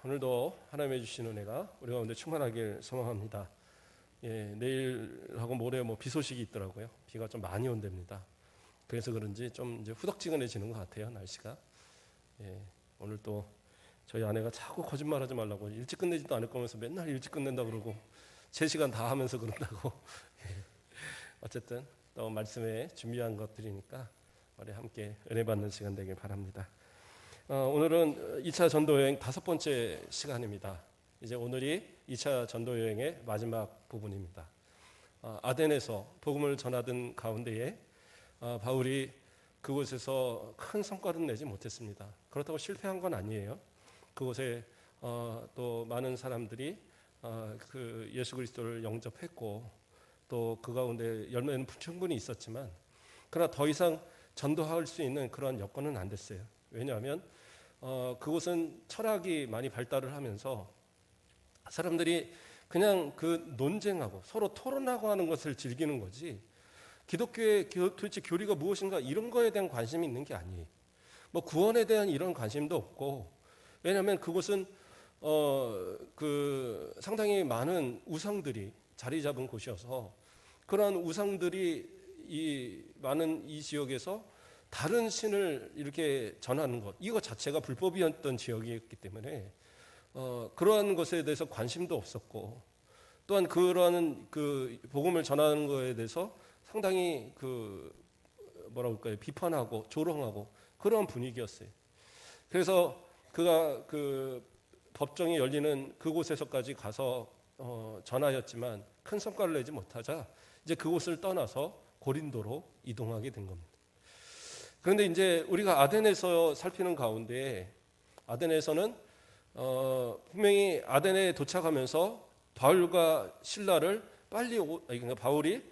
오늘도 하나님의 주신 은혜가 우리 가운데 충만하길 소망합니다. 내일하고 모레 비 소식이 있더라고요. 비가 좀 많이 온답니다. 그래서 그런지 좀 이제 후덕지근해지는 것 같아요, 날씨가. 오늘 또 저희 아내가 자꾸 거짓말하지 말라고 일찍 끝내지도 않을 거면서 맨날 일찍 끝낸다 그러고 제 시간 다 하면서 그런다고. 어쨌든 또 말씀에 준비한 것들이니까 우리 함께 은혜 받는 시간 되길 바랍니다. 오늘은 2차 전도여행 5번째 시간입니다. 이제 오늘이 2차 전도여행의 마지막 부분입니다. 아덴에서 복음을 전하던 가운데에 바울이 그곳에서 큰 성과를 내지 못했습니다. 그렇다고 실패한 건 아니에요. 그곳에 또 많은 사람들이 그 예수 그리스도를 영접했고 또 그 가운데 열매는 충분히 있었지만 그러나 더 이상 전도할 수 있는 그런 여건은 안 됐어요. 왜냐하면 그곳은 철학이 많이 발달을 하면서 사람들이 그냥 그 논쟁하고 서로 토론하고 하는 것을 즐기는 거지 기독교의 도대체 교리가 무엇인가 이런 거에 대한 관심이 있는 게 아니에요. 구원에 대한 이런 관심도 없고, 왜냐하면 그곳은 상당히 많은 우상들이 자리 잡은 곳이어서 그러한 우상들이 많은 이 지역에서 다른 신을 이렇게 전하는 것, 이거 자체가 불법이었던 지역이었기 때문에 그러한 것에 대해서 관심도 없었고, 또한 그러한 그 복음을 전하는 것에 대해서 상당히 비판하고 조롱하고 그러한 분위기였어요. 그래서 그가 그 법정이 열리는 그곳에서까지 가서 전하였지만 큰 성과를 내지 못하자 이제 그곳을 떠나서 고린도로 이동하게 된 겁니다. 그런데 이제 우리가 아덴에서 살피는 가운데 아덴에서는 분명히 아덴에 도착하면서 바울과 신라를 그러니까 바울이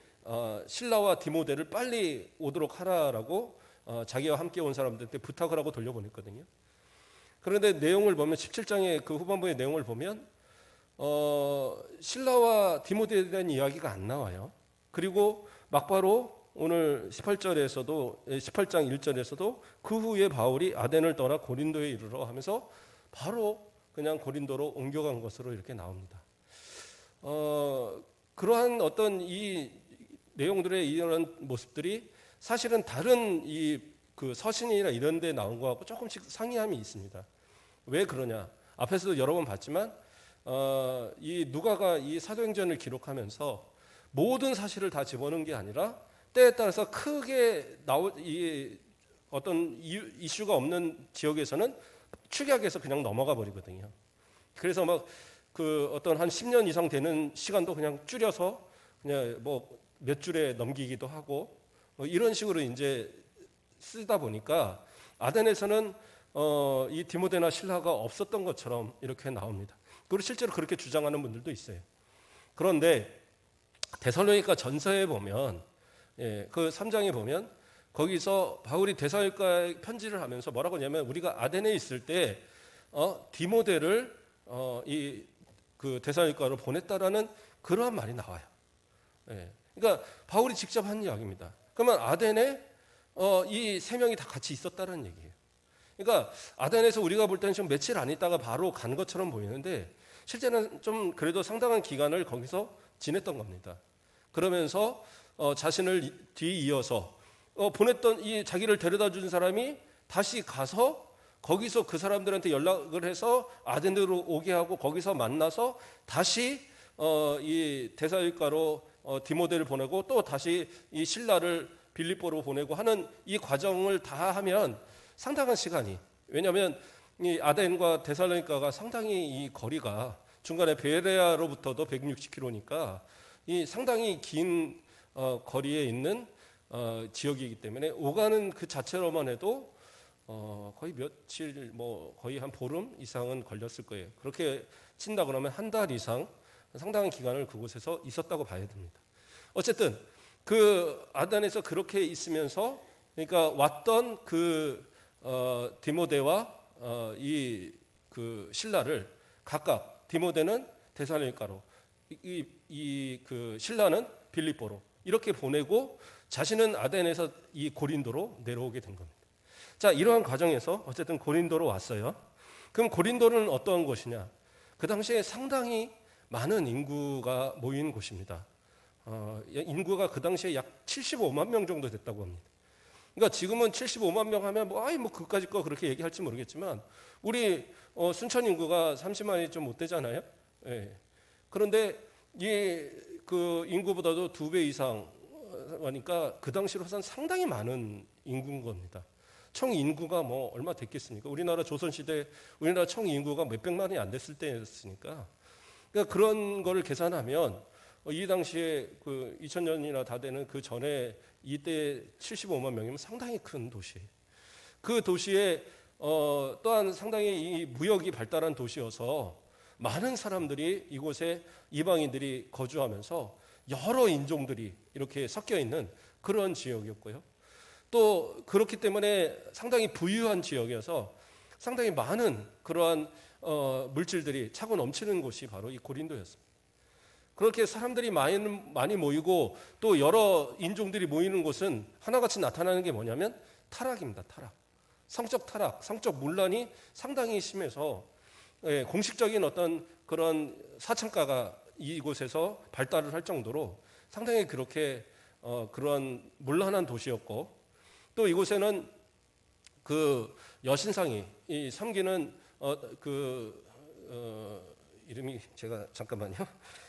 신라와 디모데를 빨리 오도록 하라라고 자기와 함께 온 사람들한테 부탁을 하고 돌려보냈거든요. 그런데 내용을 보면 17장의 그 후반부의 내용을 보면 신라와 디모데에 대한 이야기가 안 나와요. 그리고 막바로 오늘 18장 1절에서도 그 후에 바울이 아덴을 떠나 고린도에 이르러 하면서 바로 그냥 고린도로 옮겨간 것으로 이렇게 나옵니다. 그러한 어떤 이 내용들의 이런 모습들이 사실은 다른 그 서신이나 이런 데 나온 거하고 조금씩 상이함이 있습니다. 왜 그러냐? 앞에서도 여러 번 봤지만 이 누가가 이 사도행전을 기록하면서 모든 사실을 다 집어넣은 게 아니라 때에 따라서 크게 어떤 이슈가 없는 지역에서는 축약해서 그냥 넘어가 버리거든요. 그래서 어떤 한 10년 이상 되는 시간도 그냥 줄여서 그냥 몇 줄에 넘기기도 하고 이런 식으로 이제 쓰다 보니까 아덴에서는 이 디모데나 신라가 없었던 것처럼 이렇게 나옵니다. 그리고 실제로 그렇게 주장하는 분들도 있어요. 그런데 데살로니가 전서에 보면 그 3장에 보면 거기서 바울이 데살로니가에 편지를 하면서 뭐라고 하냐면 우리가 아덴에 있을 때 디모데를 그 데살로니가로 보냈다라는 그러한 말이 나와요. 그러니까 바울이 직접 한 이야기입니다. 그러면 아덴에 이 세 명이 다 같이 있었다는 얘기예요. 그러니까 아덴에서 우리가 볼 때는 좀 며칠 안 있다가 바로 간 것처럼 보이는데 실제는 좀 그래도 상당한 기간을 거기서 지냈던 겁니다. 그러면서 자신을 뒤이어서 보냈던 이 자기를 데려다 준 사람이 다시 가서 거기서 그 사람들한테 연락을 해서 아덴으로 오게 하고 거기서 만나서 다시 이 데살로니가로 디모데를 보내고 또 다시 이 신라를 빌립보로 보내고 하는 이 과정을 다 하면 상당한 시간이, 왜냐하면 이 아덴과 데살로니가가 상당히 이 거리가 중간에 베레아로부터도 160km니까 이 상당히 긴 거리에 있는 지역이기 때문에 오가는 그 자체로만 해도 거의 며칠 거의 한 보름 이상은 걸렸을 거예요. 그렇게 친다 그러면 한 달 이상 상당한 기간을 그곳에서 있었다고 봐야 됩니다. 어쨌든 그 아덴에서 그렇게 있으면서 그러니까 왔던 그 디모데와 이 그 신라를 각각 디모데는 데살로니가로 그 신라는 빌립보로 이렇게 보내고 자신은 아덴에서 이 고린도로 내려오게 된 겁니다. 자, 이러한 과정에서 어쨌든 고린도로 왔어요. 그럼 고린도는 어떠한 곳이냐? 그 당시에 상당히 많은 인구가 모인 곳입니다. 인구가 그 당시에 약 75만 명 정도 됐다고 합니다. 그러니까 지금은 75만 명 하면 뭐 그까짓 거 그렇게 얘기할지 모르겠지만 우리 순천 인구가 30만이 좀 못 되잖아요. 예. 그런데 그 인구보다도 2배 이상 하니까 그 당시로선 상당히 많은 인구인 겁니다. 총 인구가 뭐 얼마 됐겠습니까? 우리나라 조선시대 우리나라 총 인구가 몇백만이 안 됐을 때였으니까 그러니까 그런 거를 계산하면 이 당시에 그 2000년이나 다 되는 그 전에 이때 75만 명이면 상당히 큰 도시. 그 도시에 또한 상당히 이 무역이 발달한 도시여서 많은 사람들이 이곳에 이방인들이 거주하면서 여러 인종들이 이렇게 섞여 있는 그런 지역이었고요. 또 그렇기 때문에 상당히 부유한 지역이어서 상당히 많은 그러한 물질들이 차고 넘치는 곳이 바로 이 고린도였습니다. 그렇게 사람들이 많이 모이고 또 여러 인종들이 모이는 곳은 하나같이 나타나는 게 뭐냐면 타락입니다. 타락. 성적 타락, 성적 문란이 상당히 심해서 공식적인 어떤 그런 사창가가 이곳에서 발달을 할 정도로 상당히 그렇게 그런 문란한 도시였고 또 이곳에는 그 여신상이 이 섬기는 이름이 제가 잠깐만요.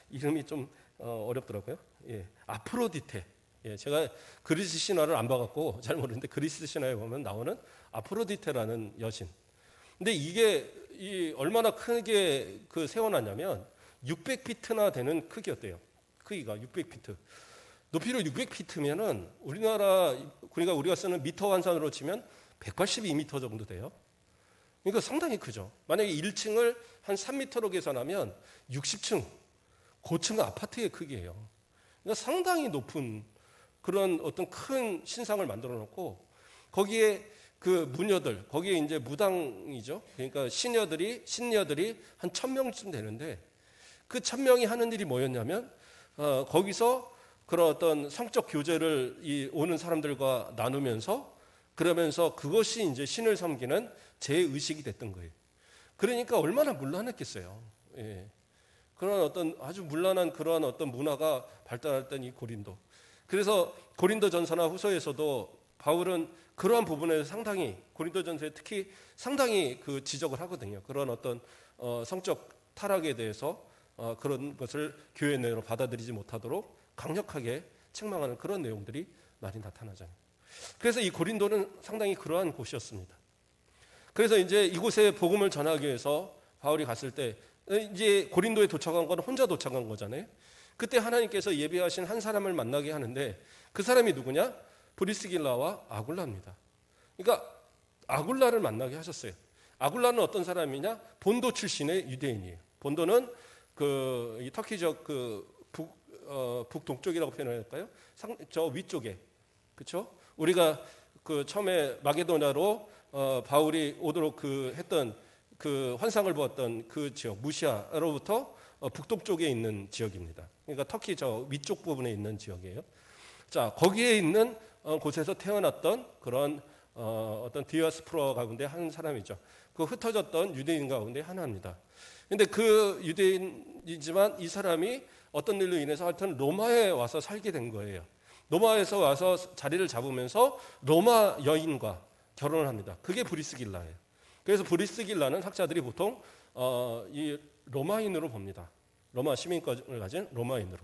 이름이 좀 어렵더라고요. 예, 아프로디테. 예, 제가 그리스 신화를 안 봐갖고 잘 모르는데 그리스 신화에 보면 나오는 아프로디테라는 여신. 근데 이게 얼마나 크게 그 세워놨냐면 600피트나 되는 크기였대요. 크기가 600피트. 높이로 600피트면은 그러니까 우리가 쓰는 미터 환산으로 치면 182미터 정도 돼요. 그러니까 상당히 크죠. 만약에 1층을 한 3미터로 계산하면 60층, 고층 아파트의 크기예요. 그러니까 상당히 높은 그런 어떤 큰 신상을 만들어 놓고 거기에 그 무녀들, 거기에 이제 무당이죠. 그러니까 신녀들이 한 1000명쯤 되는데 그 1000명이 하는 일이 뭐였냐면 거기서 그런 어떤 성적 교제를 오는 사람들과 나누면서 그러면서 그것이 이제 신을 섬기는 제의식이 됐던 거예요. 그러니까 얼마나 문란했겠어요. 예. 그런 어떤 아주 문란한 그러한 어떤 문화가 발달했던 이 고린도. 그래서 고린도전서나 후서에서도 바울은 그러한 부분에 상당히 고린도전서에 특히 상당히 그 지적을 하거든요. 그런 어떤 성적 타락에 대해서 그런 것을 교회 내로 받아들이지 못하도록 강력하게 책망하는 그런 내용들이 많이 나타나잖아요. 그래서 이 고린도는 상당히 그러한 곳이었습니다. 그래서 이제 이곳에 복음을 전하기 위해서 바울이 갔을 때 이제 고린도에 도착한 건 혼자 도착한 거잖아요. 그때 하나님께서 예비하신 한 사람을 만나게 하는데 그 사람이 누구냐? 브리스길라와 아굴라입니다. 그러니까 아굴라를 만나게 하셨어요. 아굴라는 어떤 사람이냐? 본도 출신의 유대인이에요. 본도는 이 터키적 북동쪽이라고 표현할까요? 저 위쪽에, 그렇죠? 우리가 그 처음에 마게도냐로 바울이 오도록 했던 그 환상을 보았던 그 지역 무시아로부터 북동쪽에 있는 지역입니다. 그러니까 터키 저 위쪽 부분에 있는 지역이에요. 자, 거기에 있는 곳에서 태어났던 그런 어떤 디아스포라 가운데 한 사람이죠. 그 흩어졌던 유대인 가운데 하나입니다. 근데 그 유대인이지만 이 사람이 어떤 일로 인해서 하여튼 로마에 와서 살게 된 거예요. 로마에서 와서 자리를 잡으면서 로마 여인과 결혼을 합니다. 그게 브리스길라예요. 그래서 브리스길라는 학자들이 보통 이 로마인으로 봅니다. 로마 시민권을 가진 로마인으로.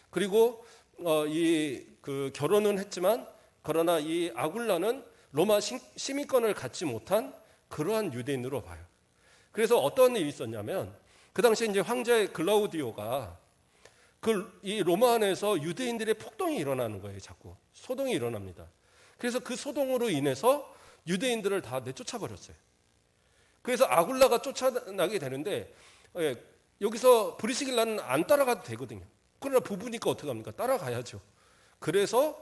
그리고 그 결혼은 했지만 그러나 이 아굴라는 로마 시민권을 갖지 못한 그러한 유대인으로 봐요. 그래서 어떤 일이 있었냐면 그 당시에 이제 황제 글라우디오가 이 로마 안에서 유대인들의 폭동이 일어나는 거예요. 자꾸 소동이 일어납니다. 그래서 그 소동으로 인해서 유대인들을 다 내쫓아 버렸어요. 그래서 아굴라가 쫓아나게 되는데 여기서 브리스길라는 안 따라가도 되거든요. 그러나 부부니까 어떻게 합니까? 따라가야죠. 그래서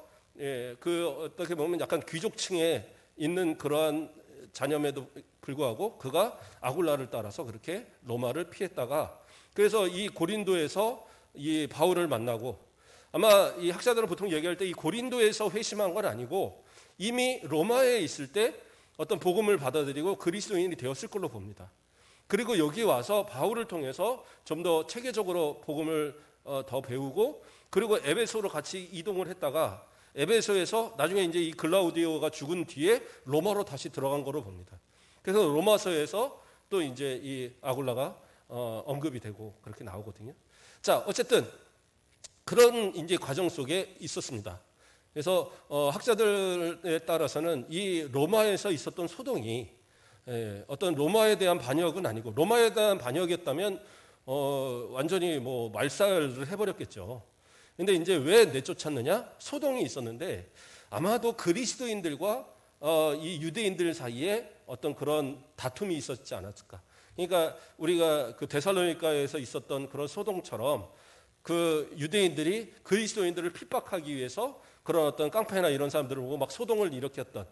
어떻게 보면 약간 귀족층에 있는 그러한 자녀임에도 불구하고 그가 아굴라를 따라서 그렇게 로마를 피했다가 그래서 이 고린도에서 이 바울을 만나고 아마 이 학자들은 보통 얘기할 때 이 고린도에서 회심한 건 아니고 이미 로마에 있을 때 어떤 복음을 받아들이고 그리스도인이 되었을 걸로 봅니다. 그리고 여기 와서 바울을 통해서 좀 더 체계적으로 복음을 더 배우고, 그리고 에베소로 같이 이동을 했다가 에베소에서 나중에 이제 이 글라우디오가 죽은 뒤에 로마로 다시 들어간 거로 봅니다. 그래서 로마서에서 또 이제 이 아굴라가 언급이 되고 그렇게 나오거든요. 자, 어쨌든 그런 이제 과정 속에 있었습니다. 그래서 학자들에 따라서는 이 로마에서 있었던 소동이 어떤 로마에 대한 반역은 아니고, 로마에 대한 반역이었다면 완전히 뭐 말살을 해버렸겠죠. 근데 이제 왜 내쫓았느냐? 소동이 있었는데 아마도 그리스도인들과 이 유대인들 사이에 어떤 그런 다툼이 있었지 않았을까. 그러니까 우리가 그 데살로니가에서 있었던 그런 소동처럼 그 유대인들이 그리스도인들을 핍박하기 위해서 그런 어떤 깡패나 이런 사람들을 보고 막 소동을 일으켰던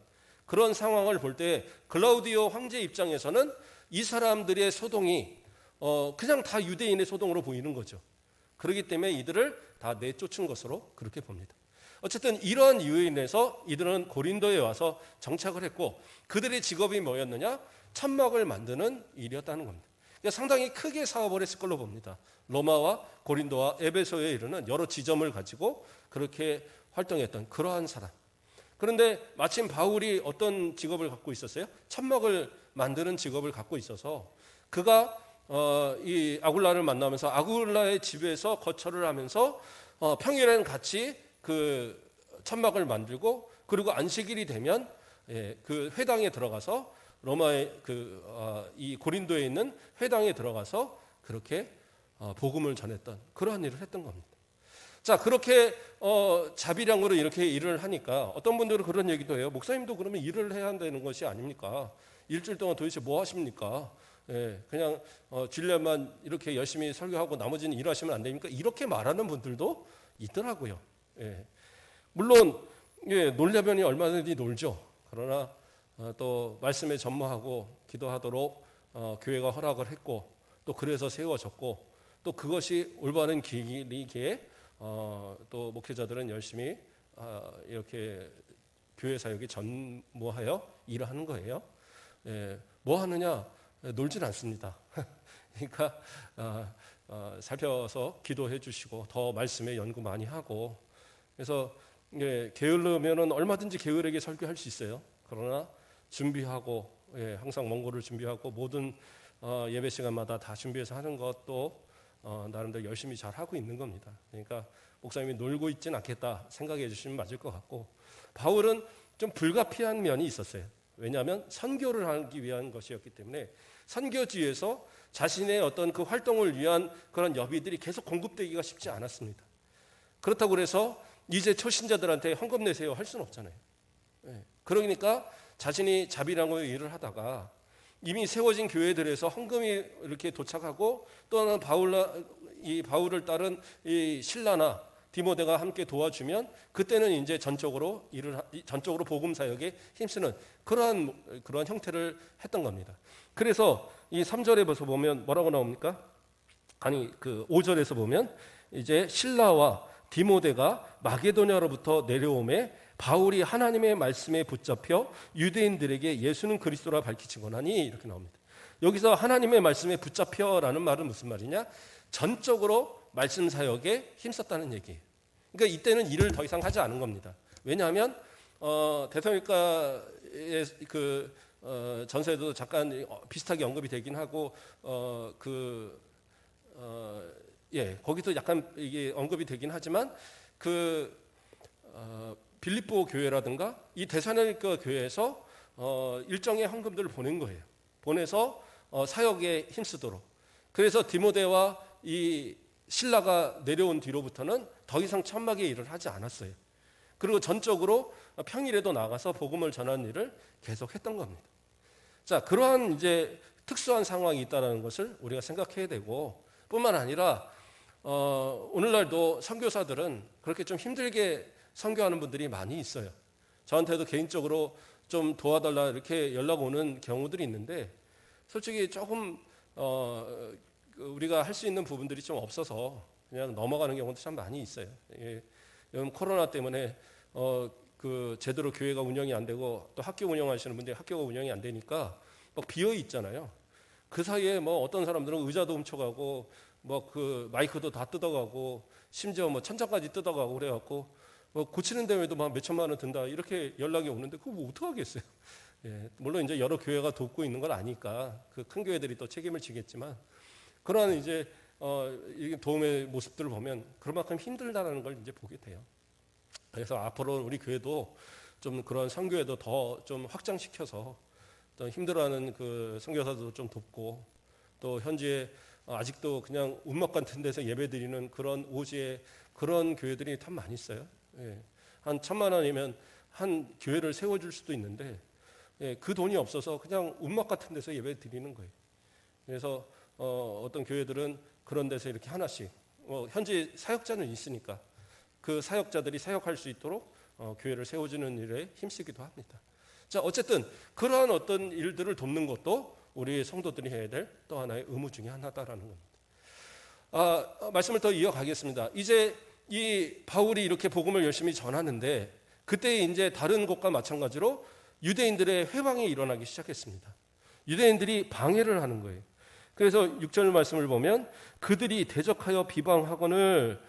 그런 상황을 볼 때 글라우디오 황제 입장에서는 이 사람들의 소동이 그냥 다 유대인의 소동으로 보이는 거죠. 그렇기 때문에 이들을 다 내쫓은 것으로 그렇게 봅니다. 어쨌든 이러한 이유에 인해서 이들은 고린도에 와서 정착을 했고, 그들의 직업이 뭐였느냐? 천막을 만드는 일이었다는 겁니다. 그러니까 상당히 크게 사업을 했을 걸로 봅니다. 로마와 고린도와 에베소에 이르는 여러 지점을 가지고 그렇게 활동했던 그러한 사람. 그런데 마침 바울이 어떤 직업을 갖고 있었어요? 천막을 만드는 직업을 갖고 있어서 그가 이 아굴라를 만나면서 아굴라의 집에서 거처를 하면서 평일에는 같이 그 천막을 만들고, 그리고 안식일이 되면 그 회당에 들어가서 로마의 이 고린도에 있는 회당에 들어가서 그렇게 복음을 전했던 그러한 일을 했던 겁니다. 자, 그렇게 자비량으로 이렇게 일을 하니까 어떤 분들은 그런 얘기도 해요. 목사님도 그러면 일을 해야 한다는 것이 아닙니까? 일주일 동안 도대체 뭐 하십니까? 그냥 주일날만 이렇게 열심히 설교하고 나머지는 일하시면 안 됩니까? 이렇게 말하는 분들도 있더라고요. 물론 놀려면이 얼마든지 놀죠. 그러나 또 말씀에 전무하고 기도하도록 교회가 허락을 했고, 또 그래서 세워졌고, 또 그것이 올바른 길이기에 또 목회자들은 열심히 이렇게 교회 사역에 전무하여 일을 하는 거예요. 뭐 하느냐? 놀진 않습니다. 그러니까 살펴서 기도해 주시고 더 말씀에 연구 많이 하고, 그래서 게으르면은 얼마든지 게으르게 설교할 수 있어요. 그러나 준비하고 항상 원고를 준비하고 모든 예배 시간마다 다 준비해서 하는 것도 나름대로 열심히 잘 하고 있는 겁니다. 그러니까 목사님이 놀고 있진 않겠다 생각해 주시면 맞을 것 같고, 바울은 좀 불가피한 면이 있었어요. 왜냐하면 선교를 하기 위한 것이었기 때문에 선교지에서 자신의 어떤 그 활동을 위한 그런 여비들이 계속 공급되기가 쉽지 않았습니다. 그렇다고 그래서 이제 초신자들한테 헌금 내세요 할 수는 없잖아요. 그러니까 자신이 자비랑으로 일을 하다가 이미 세워진 교회들에서 헌금이 이렇게 도착하고, 또 하나는 바울을 따른 이 실라나 디모데가 함께 도와주면 그때는 이제 전적으로 복음 사역에 힘쓰는 그러한 형태를 했던 겁니다. 그래서 이 3절에 벌써 보면 뭐라고 나옵니까? 아니, 그 5절에서 보면 이제 실라와 디모데가 마게도냐로부터 내려오매 바울이 하나님의 말씀에 붙잡혀 유대인들에게 예수는 그리스도라 밝히시곤 하니, 이렇게 나옵니다. 여기서 하나님의 말씀에 붙잡혀라는 말은 무슨 말이냐? 전적으로 말씀 사역에 힘썼다는 얘기예요. 그러니까 이때는 일을 더 이상 하지 않은 겁니다. 왜냐하면 데살로니가의 그 전서에도 잠깐 비슷하게 언급이 되긴 하고 거기도 약간 이게 언급이 되긴 하지만 빌립보 교회라든가 이 데살로니가 교회에서 일정의 헌금들을 보낸 거예요. 보내서 사역에 힘쓰도록. 그래서 디모데와 이 신라가 내려온 뒤로부터는 더 이상 천막의 일을 하지 않았어요. 그리고 전적으로 평일에도 나가서 복음을 전하는 일을 계속했던 겁니다. 자, 그러한 이제 특수한 상황이 있다는 것을 우리가 생각해야 되고, 뿐만 아니라 오늘날도 선교사들은 그렇게 좀 힘들게 선교하는 분들이 많이 있어요. 저한테도 개인적으로 좀 도와달라 이렇게 연락 오는 경우들이 있는데, 솔직히 조금 우리가 할 수 있는 부분들이 좀 없어서 그냥 넘어가는 경우도 참 많이 있어요. 요즘 코로나 때문에 제대로 교회가 운영이 안 되고, 또 학교 운영하시는 분들이 학교가 운영이 안 되니까 막 비어 있잖아요. 그 사이에 뭐 어떤 사람들은 의자도 훔쳐가고 뭐 그 마이크도 다 뜯어가고 심지어 뭐 천장까지 뜯어가고 그래갖고 뭐 고치는 데에도 막 몇천만 원 든다 이렇게 연락이 오는데 그거 뭐 어떡하겠어요. 예, 물론 이제 여러 교회가 돕고 있는 걸 아니까 그 큰 교회들이 또 책임을 지겠지만 그러한 이제 이 도움의 모습들을 보면 그만큼 힘들다라는 걸 이제 보게 돼요. 그래서 앞으로 우리 교회도 좀 그런 선교회도 더 좀 확장시켜서 또 힘들어하는 그 선교사도 좀 돕고 또 현지에 아직도 그냥 운막 같은 데서 예배드리는 그런 오지의 그런 교회들이 참 많이 있어요. 예. 한 1,000만 원이면 한 교회를 세워줄 수도 있는데 예, 그 돈이 없어서 그냥 운막 같은 데서 예배드리는 거예요. 그래서 어떤 교회들은 그런 데서 이렇게 하나씩 현지 사역자는 있으니까 그 사역자들이 사역할 수 있도록 교회를 세워주는 일에 힘쓰기도 합니다. 자, 어쨌든 그러한 어떤 일들을 돕는 것도 우리 성도들이 해야 될 또 하나의 의무 중에 하나다라는 겁니다. 말씀을 더 이어가겠습니다. 이제 이 바울이 이렇게 복음을 열심히 전하는데 그때 이제 다른 곳과 마찬가지로 유대인들의 회방이 일어나기 시작했습니다. 유대인들이 방해를 하는 거예요. 그래서 6절 말씀을 보면 그들이 대적하여 비방하거늘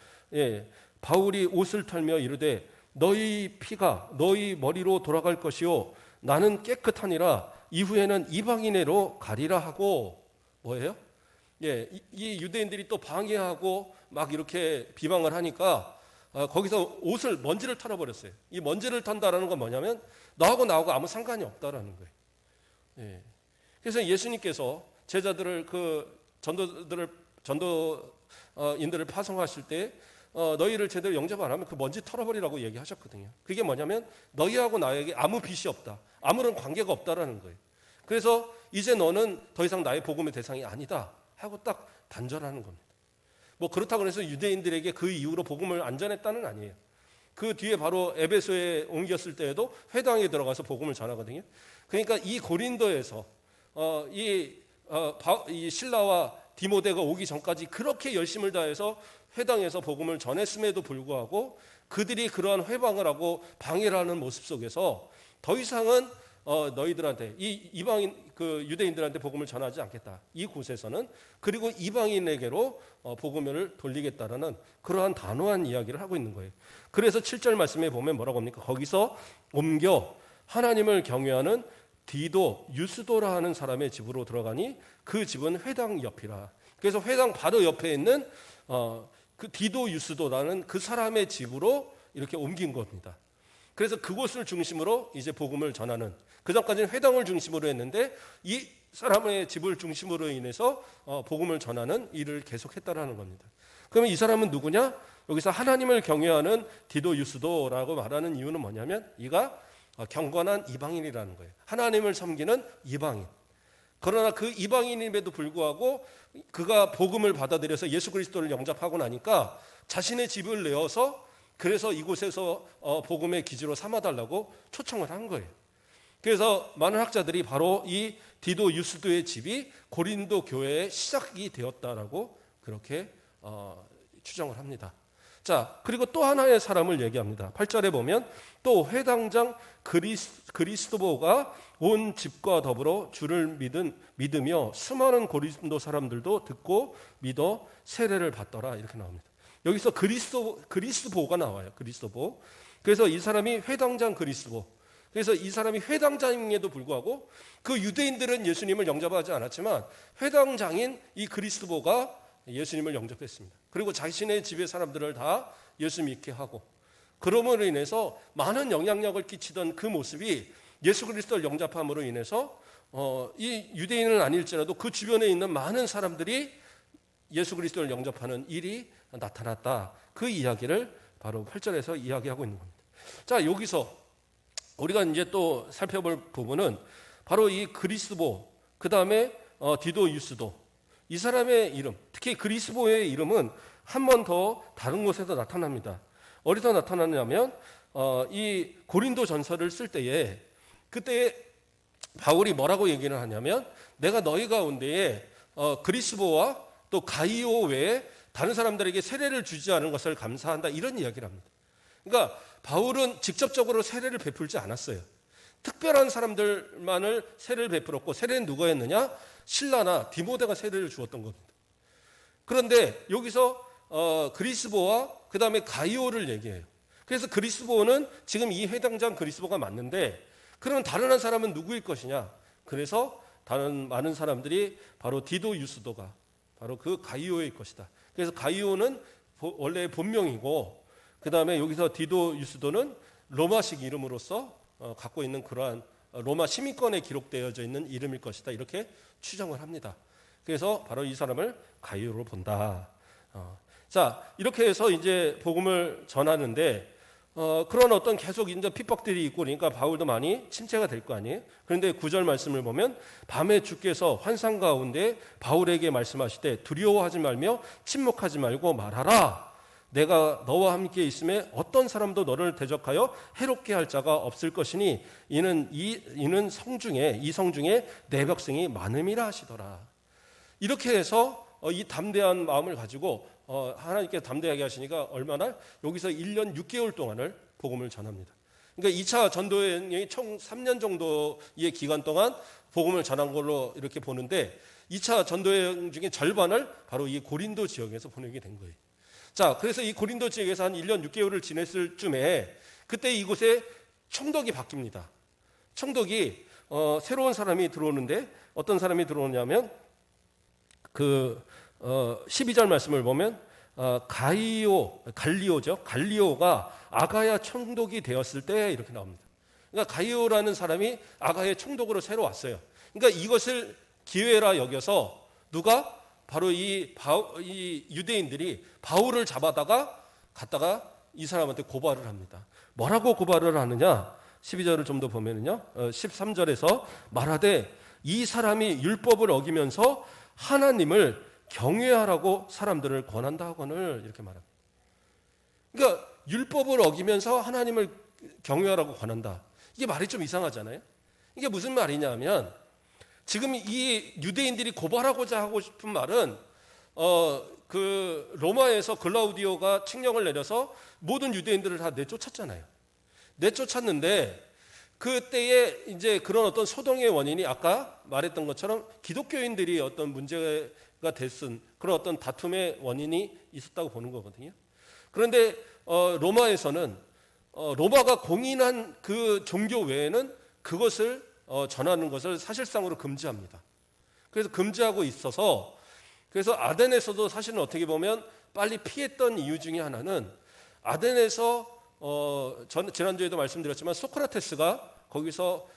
바울이 옷을 털며 이르되 너희 피가 너희 머리로 돌아갈 것이요 나는 깨끗하니라 이후에는 이방인으로 가리라 하고 뭐예요? 이 유대인들이 또 방해하고 막 이렇게 비방을 하니까 거기서 옷을 먼지를 털어버렸어요. 이 먼지를 턴다라는 건 뭐냐면 나하고 아무 상관이 없다라는 거예요. 그래서 예수님께서 제자들을 그 전도인들을 파송하실 때 너희를 제대로 영접 안 하면 그 먼지 털어버리라고 얘기하셨거든요. 그게 뭐냐면 너희하고 나에게 아무 빚이 없다. 아무런 관계가 없다라는 거예요. 그래서 이제 너는 더 이상 나의 복음의 대상이 아니다 하고 딱 단절하는 겁니다. 뭐 그렇다고 해서 유대인들에게 그 이후로 복음을 안 전했다는 아니에요. 그 뒤에 바로 에베소에 옮겼을 때에도 회당에 들어가서 복음을 전하거든요. 그러니까 이 고린도에서 이 실라와 디모데가 오기 전까지 그렇게 열심을 다해서 회당에서 복음을 전했음에도 불구하고 그들이 그러한 회방을 하고 방해를 하는 모습 속에서 더 이상은 너희들한테 이 이방인 그 유대인들한테 복음을 전하지 않겠다. 이 곳에서는 그리고 이방인에게로 복음을 돌리겠다라는 그러한 단호한 이야기를 하고 있는 거예요. 그래서 7절 말씀에 보면 뭐라고 합니까? 거기서 옮겨 하나님을 경외하는 디도 유스도라 하는 사람의 집으로 들어가니 그 집은 회당 옆이라. 그래서 회당 바로 옆에 있는 그 디도 유스도라는 그 사람의 집으로 이렇게 옮긴 겁니다. 그래서 그곳을 중심으로 이제 복음을 전하는, 그 전까지는 회당을 중심으로 했는데 이 사람의 집을 중심으로 인해서 복음을 전하는 일을 계속했다라는 겁니다. 그러면 이 사람은 누구냐? 여기서 하나님을 경외하는 디도 유스도라고 말하는 이유는 뭐냐면 이가 경건한 이방인이라는 거예요. 하나님을 섬기는 이방인. 그러나 그 이방인임에도 불구하고 그가 복음을 받아들여서 예수 그리스도를 영접하고 나니까 자신의 집을 내어서 그래서 이곳에서 복음의 기지로 삼아달라고 초청을 한 거예요. 그래서 많은 학자들이 바로 이 디도 유스도의 집이 고린도 교회의 시작이 되었다라고 그렇게 추정을 합니다. 자, 그리고 또 하나의 사람을 얘기합니다. 8절에 보면 또 회당장 그리스도보가 온 집과 더불어 주를 믿으며 수많은 고린도 사람들도 듣고 믿어 세례를 받더라 이렇게 나옵니다. 여기서 그리스도보가 나와요. 그리스도보. 그래서 이 사람이 회당장 그리스도보. 그래서 이 사람이 회당장임에도 불구하고 그 유대인들은 예수님을 영접하지 않았지만 회당장인 이 그리스도보가 예수님을 영접했습니다. 그리고 자신의 집의 사람들을 다 예수 믿게 하고 그러므로 인해서 많은 영향력을 끼치던 그 모습이 예수 그리스도를 영접함으로 인해서 이 유대인은 아닐지라도 그 주변에 있는 많은 사람들이 예수 그리스도를 영접하는 일이 나타났다. 그 이야기를 바로 8절에서 이야기하고 있는 겁니다. 자, 여기서 우리가 이제 또 살펴볼 부분은 바로 이 그리스도, 그 다음에 디도 유스도, 이 사람의 이름, 특히 그리스도의 이름은 한 번 더 다른 곳에서 나타납니다. 어디서 나타나냐면 이 고린도 전서를 쓸 때에 그때 바울이 뭐라고 얘기를 하냐면 내가 너희 가운데에 그리스도와 또 가이오 외에 다른 사람들에게 세례를 주지 않은 것을 감사한다 이런 이야기를 합니다. 그러니까 바울은 직접적으로 세례를 베풀지 않았어요. 특별한 사람들만을 세례를 베풀었고 세례는 누가 했느냐? 실라나 디모데가 세례를 주었던 겁니다. 그런데 여기서 그리스보와 그 다음에 가이오를 얘기해요. 그래서 그리스보는 지금 이 회당장 그리스보가 맞는데, 그러면 다른 한 사람은 누구일 것이냐? 그래서 다른 많은 사람들이 바로 디도 유스도가 바로 그 가이오일 것이다. 그래서 가이오는 원래 본명이고, 그 다음에 여기서 디도 유스도는 로마식 이름으로서 갖고 있는 그러한 로마 시민권에 기록되어져 있는 이름일 것이다. 이렇게 추정을 합니다. 그래서 바로 이 사람을 가이오로 본다. 자, 이렇게 해서 이제 복음을 전하는데, 그런 어떤 계속 이제 핍박들이 있고 그러니까 바울도 많이 침체가 될 거 아니에요. 그런데 9절 말씀을 보면 밤에 주께서 환상 가운데 바울에게 말씀하시되 두려워하지 말며 침묵하지 말고 말하라. 내가 너와 함께 있음에 어떤 사람도 너를 대적하여 해롭게 할 자가 없을 것이니 이는 성중에 내 백성이 많음이라 하시더라. 이렇게 해서 이 담대한 마음을 가지고 하나님께서 담대하게 하시니까 얼마나 여기서 1년 6개월 동안을 복음을 전합니다. 그러니까 2차 전도여행이 총 3년 정도의 기간 동안 복음을 전한 걸로 이렇게 보는데, 2차 전도여행 중에 절반을 바로 이 고린도 지역에서 보내게 된 거예요. 자, 그래서 이 고린도 지역에서 한 1년 6개월을 지냈을 쯤에 그때 이곳에 총독이 바뀝니다. 총독이 새로운 사람이 들어오는데, 어떤 사람이 들어오냐면 12절 말씀을 보면 갈리오가 아가야 총독이 되었을 때 이렇게 나옵니다. 그러니까 가이오라는 사람이 아가야 총독으로 새로 왔어요. 그러니까 이것을 기회라 여겨서 누가 바로 이 유대인들이 바울을 잡아다가 갖다가 이 사람한테 고발을 합니다. 뭐라고 고발을 하느냐? 12절을 좀 더 보면은요, 13절에서 말하되 이 사람이 율법을 어기면서 하나님을 경외하라고 사람들을 권한다 하거늘, 이렇게 말합니다. 그러니까 율법을 어기면서 하나님을 경외하라고 권한다. 이게 말이 좀 이상하잖아요. 이게 무슨 말이냐면, 지금 이 유대인들이 고발하고자 하고 싶은 말은 그 로마에서 글라우디오가 칙령을 내려서 모든 유대인들을 다 내쫓았잖아요. 내쫓았는데 그때에 이제 그런 어떤 소동의 원인이 아까 말했던 것처럼 기독교인들이 어떤 문제가 됐은 그런 어떤 다툼의 원인이 있었다고 보는 거거든요. 그런데 로마에서는 로마가 공인한 그 종교 외에는 그것을 전하는 것을 사실상으로 금지합니다. 그래서 금지하고 있어서, 그래서 아덴에서도 사실은 어떻게 보면 빨리 피했던 이유 중에 하나는, 아덴에서 지난주에도 말씀드렸지만 소크라테스가 거기서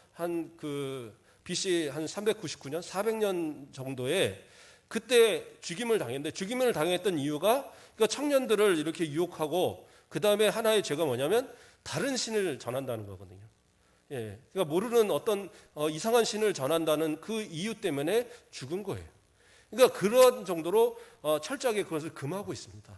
BC 한 399년, 400년 정도에 그때 죽임을 당했는데, 죽임을 당했던 이유가 그러니까 청년들을 이렇게 유혹하고, 그 다음에 하나의 죄가 뭐냐면 다른 신을 전한다는 거거든요. 예, 그러니까 모르는 어떤 이상한 신을 전한다는 그 이유 때문에 죽은 거예요. 그러니까 그런 정도로 철저하게 그것을 금하고 있습니다.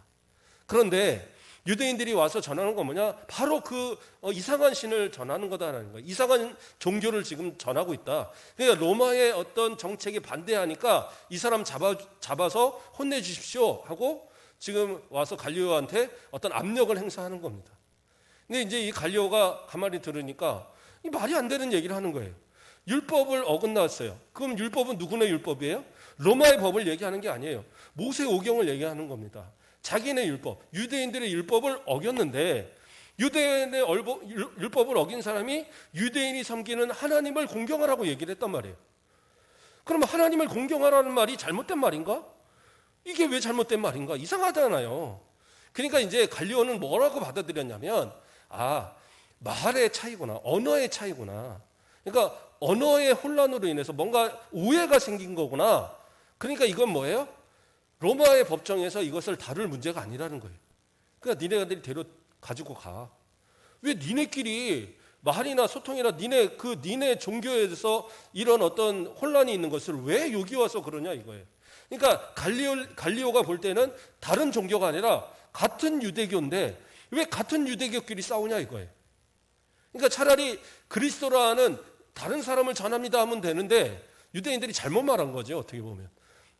그런데 유대인들이 와서 전하는 건 뭐냐? 바로 그 이상한 신을 전하는 거다라는 거예요. 이상한 종교를 지금 전하고 있다. 그러니까 로마의 어떤 정책에 반대하니까 이 사람 잡아서 혼내주십시오 하고 지금 와서 갈리오한테 어떤 압력을 행사하는 겁니다. 근데 이제 이 갈리오가 가만히 들으니까 이 말이 안 되는 얘기를 하는 거예요. 율법을 어긋났어요. 그럼 율법은 누구네 율법이에요? 로마의 법을 얘기하는 게 아니에요. 모세 오경을 얘기하는 겁니다. 자기네 율법, 유대인들의 율법을 어겼는데, 유대인의 율법을 어긴 사람이 유대인이 섬기는 하나님을 공경하라고 얘기를 했단 말이에요. 그러면 하나님을 공경하라는 말이 잘못된 말인가? 이게 왜 잘못된 말인가? 이상하잖아요. 그러니까 이제 갈리오는 뭐라고 받아들였냐면, 말의 차이구나, 언어의 차이구나. 그러니까 언어의 혼란으로 인해서 뭔가 오해가 생긴 거구나. 그러니까 이건 뭐예요? 로마의 법정에서 이것을 다룰 문제가 아니라는 거예요. 그러니까 니네들이 가지고 가. 왜 니네끼리 말이나 소통이나 니네 종교에 대해서 이런 어떤 혼란이 있는 것을 왜 여기 와서 그러냐 이거예요. 그러니까 갈리오가 볼 때는 다른 종교가 아니라 같은 유대교인데 왜 같은 유대교끼리 싸우냐 이거예요. 그러니까 차라리 그리스도라는 다른 사람을 전합니다 하면 되는데, 유대인들이 잘못 말한 거죠, 어떻게 보면.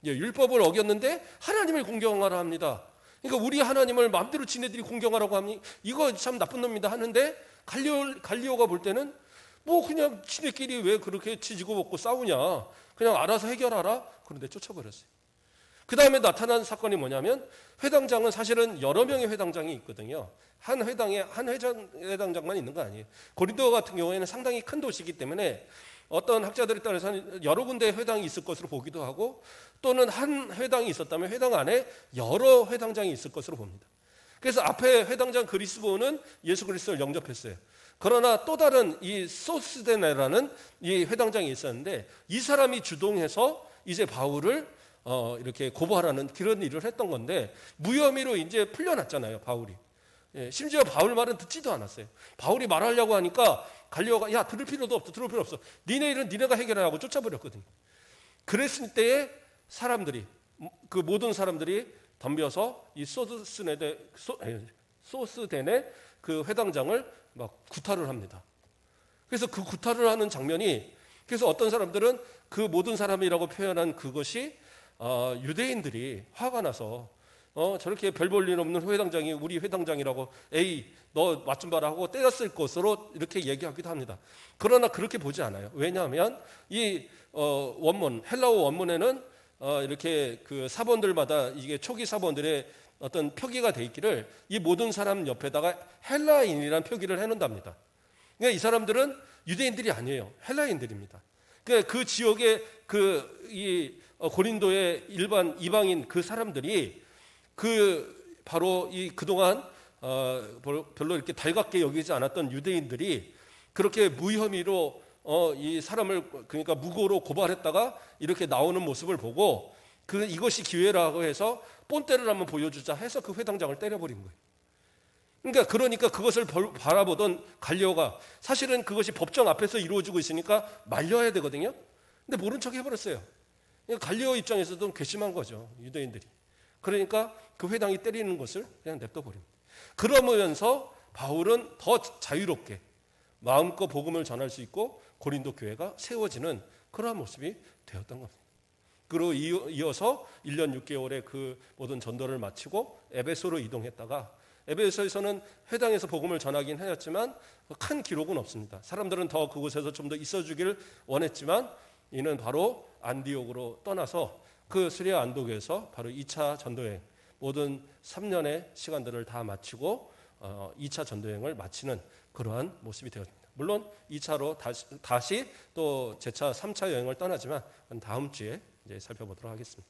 율법을 어겼는데 하나님을 공경하라 합니다. 그러니까 우리 하나님을 마음대로 지네들이 공경하라고 하니 이거 참 나쁜 놈이다 하는데, 갈리오가 볼 때는 뭐 그냥 지네끼리 왜 그렇게 지지고 볶고 싸우냐. 그냥 알아서 해결하라. 그런데 쫓아버렸어요. 그 다음에 나타난 사건이 뭐냐면 회당장은 사실은 여러 명의 회당장이 있거든요. 한 회당에 한 회당장만 있는 거 아니에요. 고린도 같은 경우에는 상당히 큰 도시이기 때문에 어떤 학자들에 따라서는 여러 군데 회당이 있을 것으로 보기도 하고 또는 한 회당이 있었다면 회당 안에 여러 회당장이 있을 것으로 봅니다. 그래서 앞에 회당장 그리스도는 예수 그리스도를 영접했어요. 그러나 또 다른 이 소스데네라는 이 회당장이 있었는데 이 사람이 주동해서 이제 바울을 이렇게 고발하는 그런 일을 했던 건데 무혐의로 이제 풀려났잖아요, 바울이. 예, 심지어 바울 말은 듣지도 않았어요. 바울이 말하려고 하니까 갈리오가 야 들을 필요도 없어, 들을 필요 없어. 니네 일은 니네가 해결하라고 쫓아버렸거든요. 그랬을 때에 사람들이 그 모든 사람들이 덤벼서 이 소스데네 그 회당장을 막 구타를 합니다. 그래서 그 구타를 하는 장면이 그래서 어떤 사람들은 그 모든 사람이라고 표현한 그것이 유대인들이 화가 나서 저렇게 별 볼 일 없는 회당장이 우리 회당장이라고 에이 너 맛 좀 봐라 하고 때렸을 것으로 이렇게 얘기하기도 합니다. 그러나 그렇게 보지 않아요. 왜냐하면 이 원문 헬라어 원문에는 이렇게 그 사본들마다 이게 초기 사본들의 어떤 표기가 돼 있기를 이 모든 사람 옆에다가 헬라인이라는 표기를 해놓는답니다. 그러니까 이 사람들은 유대인들이 아니에요. 헬라인들입니다. 그러니까 그 지역의 고린도의 일반 이방인 그 사람들이 그 바로 이 그동안 별로 이렇게 달갑게 여기지 않았던 유대인들이 그렇게 무혐의로 이 사람을 그러니까 무고로 고발했다가 이렇게 나오는 모습을 보고 이것이 기회라고 해서 본때를 한번 보여주자 해서 그 회당장을 때려버린 거예요. 그러니까 그것을 바라보던 갈리오가 사실은 그것이 법정 앞에서 이루어지고 있으니까 말려야 되거든요. 근데 모른 척 해버렸어요. 갈리오 입장에서도 괘씸한 거죠, 유대인들이. 그러니까 그 회당이 때리는 것을 그냥 냅둬 버립니다. 그러면서 바울은 더 자유롭게 마음껏 복음을 전할 수 있고 고린도 교회가 세워지는 그러한 모습이 되었던 겁니다. 그리고 이어서 1년 6개월의 그 모든 전도를 마치고 에베소로 이동했다가 에베소에서는 회당에서 복음을 전하긴 하였지만 큰 기록은 없습니다. 사람들은 더 그곳에서 좀 더 있어주기를 원했지만 이는 바로 안디옥으로 떠나서 그 시리아 안독에서 바로 2차 전도여행 모든 3년의 시간들을 다 마치고 2차 전도여행을 마치는 그러한 모습이 되었습니다. 물론 2차로 다시 또 제차 3차 여행을 떠나지만 다음 주에 이제 살펴보도록 하겠습니다.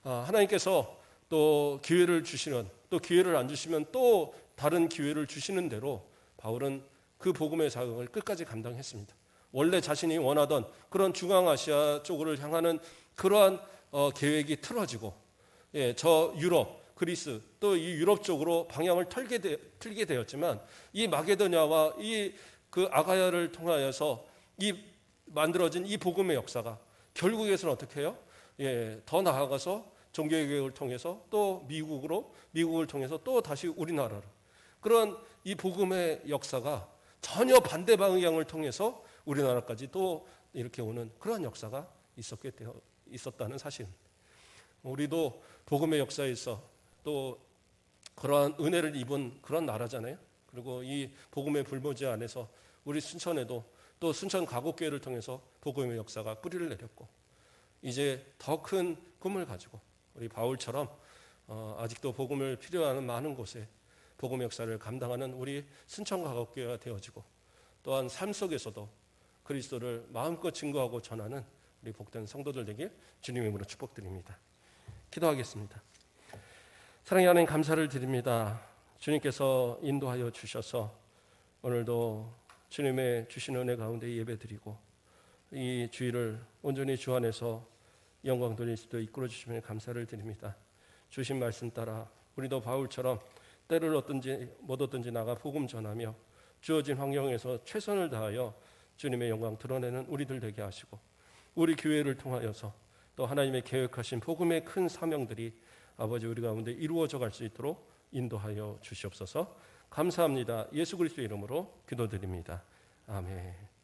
하나님께서 또 기회를 주시는 또 기회를 안 주시면 또 다른 기회를 주시는 대로 바울은 그 복음의 사역을 끝까지 감당했습니다. 원래 자신이 원하던 그런 중앙아시아 쪽으로 향하는 그러한 계획이 틀어지고 저 유럽, 그리스 또 이 유럽 쪽으로 방향을 틀게 되었지만 이 마게도냐와 이 그 아가야를 통하여서 이 만들어진 이 복음의 역사가 결국에서는 어떻게 해요? 더 나아가서 종교개혁을 통해서 또 미국을 통해서 또 다시 우리나라로 그런 이 복음의 역사가 전혀 반대 방향을 통해서 우리나라까지 또 이렇게 오는 그런 역사가 있었다는 사실입니다. 우리도 복음의 역사에서 또 그러한 은혜를 입은 그런 나라잖아요. 그리고 이 복음의 불모지 안에서 우리 순천에도 또 순천 가곡교회를 통해서 복음의 역사가 뿌리를 내렸고 이제 더 큰 꿈을 가지고 우리 바울처럼 아직도 복음을 필요하는 많은 곳에 복음의 역사를 감당하는 우리 순천 가곡교회가 되어지고 또한 삶 속에서도 그리스도를 마음껏 증거하고 전하는 우리 복된 성도들 되길 주님의 이름으로 축복드립니다. 기도하겠습니다. 사랑의 하나님 감사를 드립니다. 주님께서 인도하여 주셔서 오늘도 주님의 주신 은혜 가운데 예배드리고 이 주일을 온전히 주 안에서 영광 돌릴 수도 이끌어 주시면 감사를 드립니다. 주신 말씀 따라 우리도 바울처럼 때를 얻든지 못 얻든지 나가 복음 전하며 주어진 환경에서 최선을 다하여 주님의 영광 드러내는 우리들 되게 하시고 우리 교회를 통하여서 또 하나님의 계획하신 복음의 큰 사명들이 아버지 우리 가운데 이루어져 갈 수 있도록 인도하여 주시옵소서. 감사합니다. 예수 그리스도의 이름으로 기도드립니다. 아멘.